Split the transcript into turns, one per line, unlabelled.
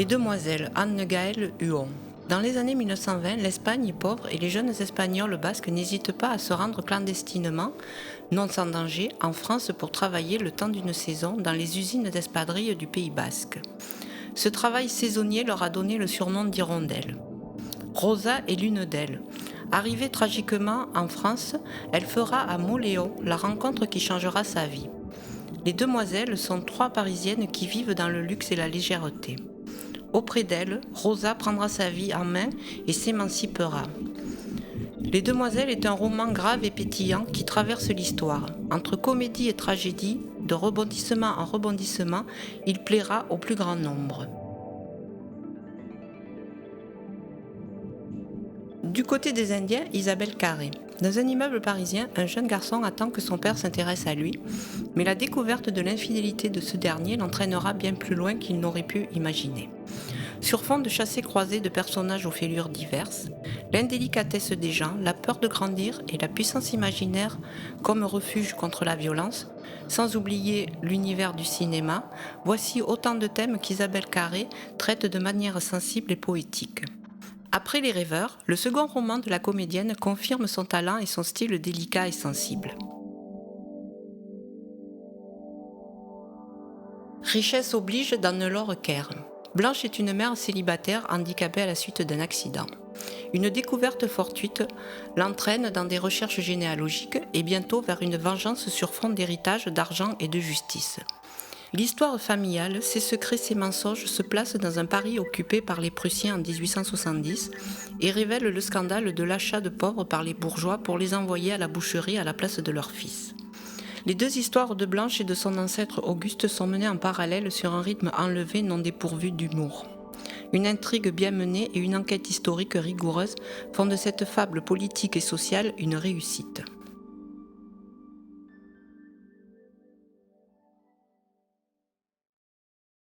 Les demoiselles Anne-Gaëlle Huon. Dans les années 1920, l'Espagne est pauvre et les jeunes Espagnols basques n'hésitent pas à se rendre clandestinement, non sans danger, en France pour travailler le temps d'une saison dans les usines d'espadrilles du Pays basque. Ce travail saisonnier leur a donné le surnom d'hirondelles. Rosa est l'une d'elles. Arrivée tragiquement en France, elle fera à Mauléon la rencontre qui changera sa vie. Les demoiselles sont trois Parisiennes qui vivent dans le luxe et la légèreté. Auprès d'elles, Rosa prendra sa vie en main et s'émancipera. Les Demoiselles est un roman grave et pétillant qui traverse l'histoire. Entre comédie et tragédie, de rebondissement en rebondissement, il plaira au plus grand nombre. Du côté des Indiens, Isabelle Carré. Dans un immeuble parisien, un jeune garçon attend que son père s'intéresse à lui, mais la découverte de l'infidélité de ce dernier l'entraînera bien plus loin qu'il n'aurait pu imaginer. Sur fond de chassés-croisés de personnages aux fêlures diverses, l'indélicatesse des gens, la peur de grandir et la puissance imaginaire comme refuge contre la violence, sans oublier l'univers du cinéma, voici autant de thèmes qu'Isabelle Carré traite de manière sensible et poétique. Après Les Rêveurs, le second roman de la comédienne confirme son talent et son style délicat et sensible. Richesse oblige d'Anne-Laure Kerr. Blanche est une mère célibataire handicapée à la suite d'un accident. Une découverte fortuite l'entraîne dans des recherches généalogiques et bientôt vers une vengeance sur fond d'héritage, d'argent et de justice. L'histoire familiale, ses secrets, ses mensonges se place dans un Paris occupé par les Prussiens en 1870 et révèle le scandale de l'achat de pauvres par les bourgeois pour les envoyer à la boucherie à la place de leurs fils. Les deux histoires de Blanche et de son ancêtre Auguste sont menées en parallèle sur un rythme enlevé non dépourvu d'humour. Une intrigue bien menée et une enquête historique rigoureuse font de cette fable politique et sociale une réussite.